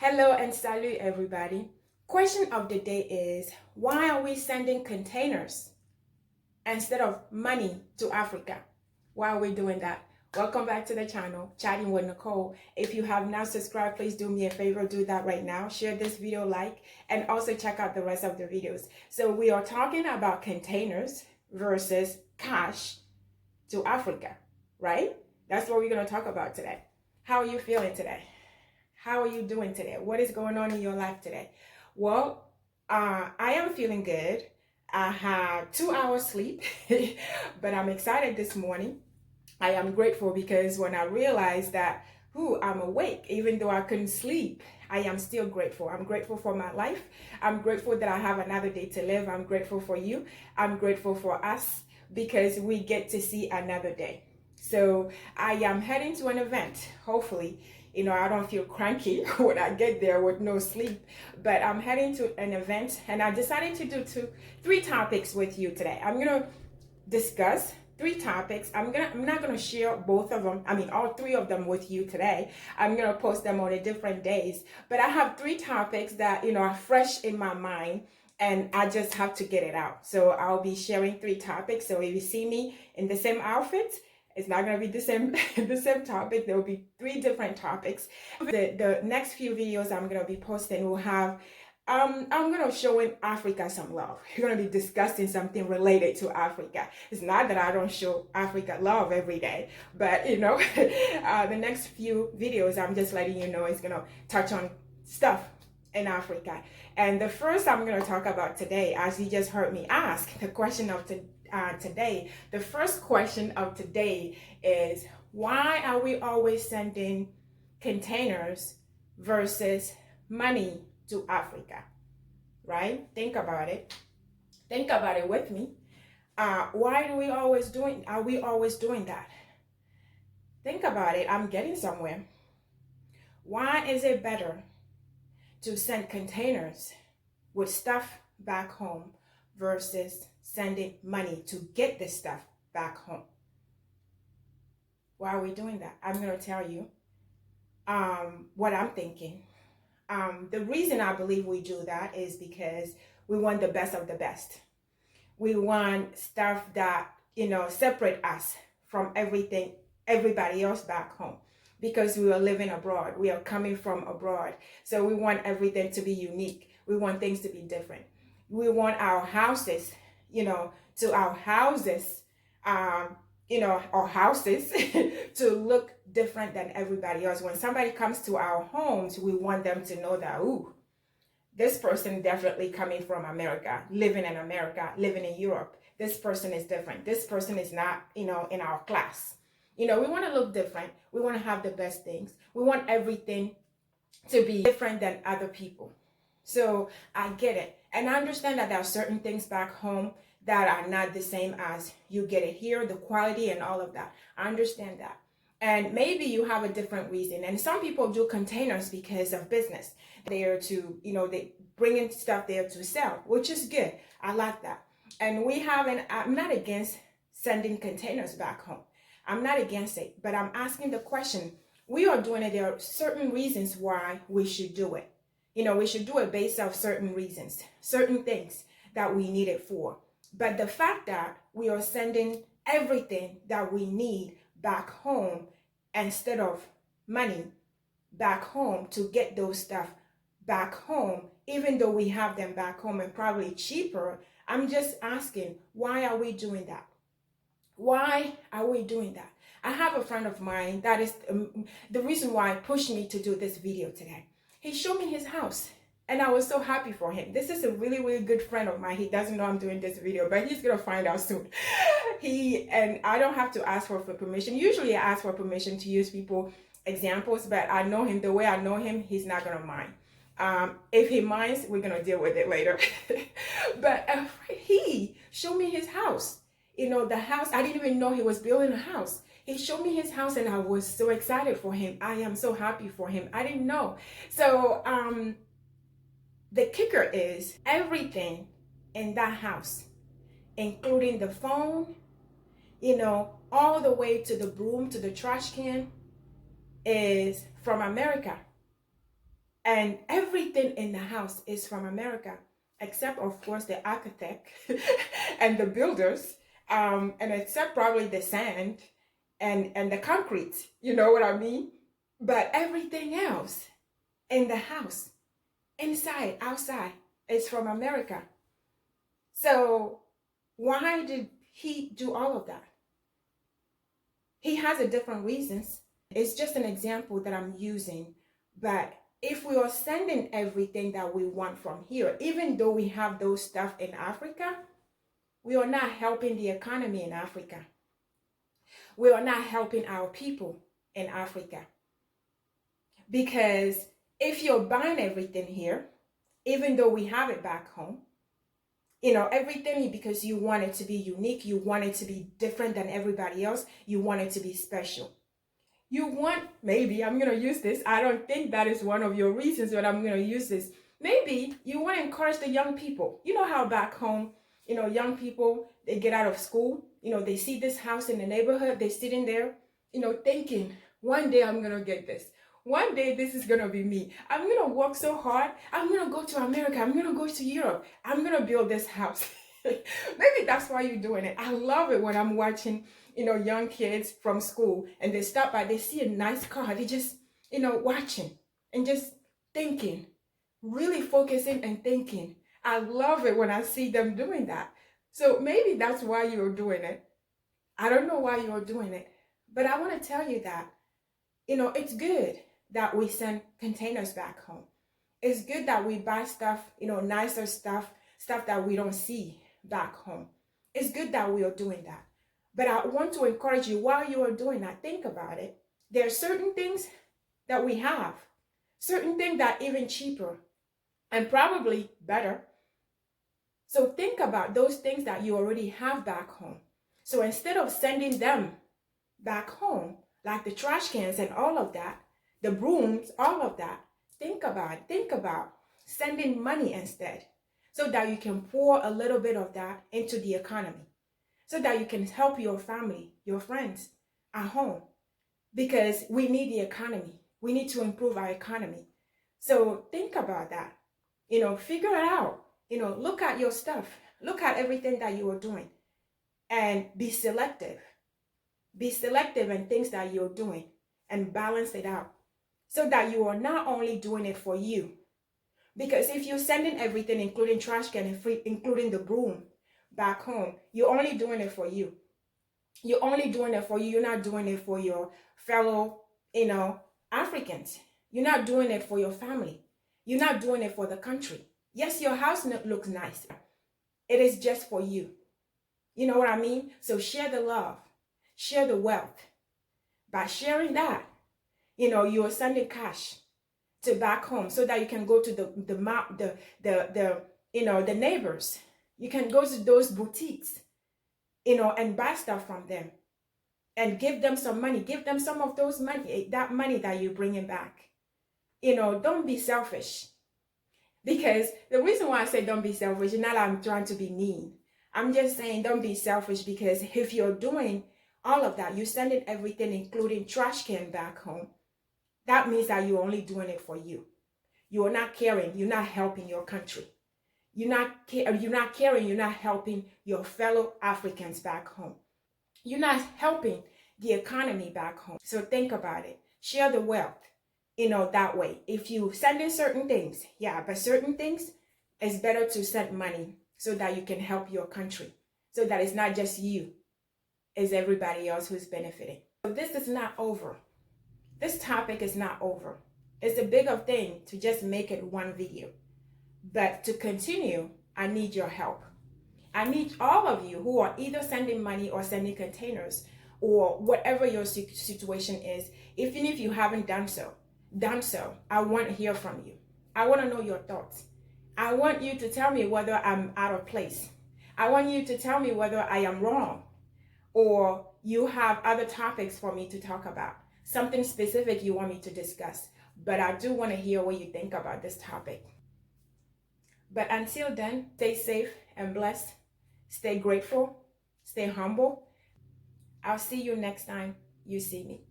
Hello and salut everybody. Question of the day is, why are we sending containers instead of money to Africa? Why are we doing that? Welcome back to the channel, Chatting with Nicole. If you have not subscribed, please do me a favor, do that right now. Share this video, like, and also check out the rest of the videos. So we are talking about containers versus cash to Africa, right? That's what we're going to talk about today. How are you feeling today? How are you doing today? What is going on in your life today? Well, I am feeling good. I had 2 hours sleep, but I'm excited this morning. I am grateful because when I realized that, I'm awake, even though I couldn't sleep, I am still grateful. I'm grateful for my life. I'm grateful that I have another day to live. I'm grateful for you. I'm grateful for us because we get to see another day. So I am heading to an event, hopefully. I don't feel cranky when I get there with no sleep, but I'm heading to an event and I decided to do three topics with you today. I'm going to discuss three topics. I'm not gonna share both of them. All three of them with you today. I'm gonna post them on a different days. But I have three topics that are fresh in my mind, and I just have to get it out. So I'll be sharing three topics. So if you see me in the same outfit, it's not gonna be the same the same topic. There will be three different topics. The next few videos I'm gonna be posting will have I'm going to show in Africa some love. We're going to be discussing something related to Africa. It's not that I don't show Africa love every day, but the next few videos, I'm just letting you know it's going to touch on stuff in Africa. And the first I'm going to talk about today, as you just heard me ask, the question of today, the first question of today is, why are we always sending containers versus money to Africa, right? Think about it. Think about it with me. Why are we always doing that? Think about it. I'm getting somewhere. Why is it better to send containers with stuff back home versus sending money to get the stuff back home? Why are we doing that? I'm going to tell you what I'm thinking. The reason I believe we do that is because we want the best of the best. We want stuff that, separate us from everybody else back home, because we are living abroad. We are coming from abroad. So we want everything to be unique. We want things to be different. We want our houses, our houses to look different than everybody else. When somebody comes to our homes, we want them to know that, this person definitely coming from America, living in Europe. This person is different. This person is not, in our class. We want to look different. We want to have the best things. We want everything to be different than other people. So I get it. And I understand that there are certain things back home that are not the same as you get it here, the quality and all of that. I understand that. And maybe you have a different reason. And some people do containers because of business. They're to, they bring in stuff there to sell, which is good. I like that. And I'm not against sending containers back home. I'm not against it, but I'm asking the question, we are doing it. There are certain reasons why we should do it. We should do it based off certain reasons, certain things that we need it for. But the fact that we are sending everything that we need back home instead of money back home to get those stuff back home, even though we have them back home and probably cheaper, I'm just asking, why are we doing that? Why are we doing that? I have a friend of mine that is the reason why pushed me to do this video today. He showed me his house and I was so happy for him. This is a really, really good friend of mine. He doesn't know I'm doing this video, but he's going to find out soon. And I don't have to ask for permission. Usually I ask for permission to use people examples, but I know him the way I know him, he's not going to mind. If he minds, we're going to deal with it later. But he showed me his house. The house, I didn't even know he was building a house. He showed me his house and I was so excited for him. I am so happy for him. I didn't know. So the kicker is everything in that house, including the phone, all the way to the broom, to the trash can, is from America. And everything in the house is from America, except of course the architect and the builders, and except probably the sand and the concrete. You know what I mean? But everything else in the house, inside, outside, is from America. So why did he do all of that? He has a different reasons. It's just an example that I'm using. But if we are sending everything that we want from here, even though we have those stuff in Africa, we are not helping the economy in Africa. We are not helping our people in Africa. Because if you're buying everything here, even though we have it back home, everything because you want it to be unique, you want it to be different than everybody else, you want it to be special. You want, maybe, I'm going to use this. I don't think that is one of your reasons, but I'm going to use this. Maybe you want to encourage the young people. You know how back home, young people, they get out of school, they see this house in the neighborhood, they're sitting there, thinking, one day I'm going to get this. One day this is going to be me. I'm going to work so hard. I'm going to go to America. I'm going to go to Europe. I'm going to build this house. Maybe that's why you're doing it. I love it when I'm watching young kids from school and they stop by, they see a nice car, they just, watching and just thinking, really focusing and thinking. I love it when I see them doing that. So maybe that's why you're doing it. I don't know why you're doing it, but I want to tell you that, it's good that we send containers back home. It's good that we buy stuff, nicer stuff that we don't see back home. It's good that we are doing that. But I want to encourage you, while you are doing that, think about it. There are certain things that we have, certain things that are even cheaper and probably better. So think about those things that you already have back home. So instead of sending them back home, like the trash cans and all of that, the brooms, all of that, think about sending money instead, so that you can pour a little bit of that into the economy, so that you can help your family, your friends at home, because we need the economy. We need to improve our economy. So think about that. Figure it out. Look at your stuff. Look at everything that you are doing and be selective. Be selective in things that you're doing and balance it out, so that you are not only doing it for you. Because if you're sending everything, including trash can and including the broom, back home, you're only doing it for you. You're only doing it for you. You're not doing it for your fellow, Africans. You're not doing it for your family. You're not doing it for the country. Yes, your house looks nice. It is just for you. You know what I mean? So share the love, share the wealth. By sharing that, you are sending cash to back home, so that you can go to the neighbors. You can go to those boutiques, and buy stuff from them and give them some money. Give them some of those money, that money that you're bringing back. Don't be selfish. Because the reason why I say don't be selfish is not that I'm trying to be mean. I'm just saying don't be selfish, because if you're doing all of that, you're sending everything, including trash can, back home, that means that you're only doing it for you. You're not caring. You're not helping your country. You're not caring. You're not helping your fellow Africans back home. You're not helping the economy back home. So think about it. Share the wealth, that way. If you send in certain things, yeah, but certain things, it's better to send money so that you can help your country. So that it's not just you, it's everybody else who's benefiting. So this is not over. This topic is not over. It's a bigger thing to just make it one video. But to continue, I need your help. I need all of you who are either sending money or sending containers, or whatever your situation is. Even if you haven't done so, I want to hear from you. I want to know your thoughts. I want you to tell me whether I'm out of place. I want you to tell me whether I am wrong, or you have other topics for me to talk about, something specific you want me to discuss. But I do want to hear what you think about this topic. But until then, stay safe and blessed. Stay grateful. Stay humble. I'll see you next time you see me.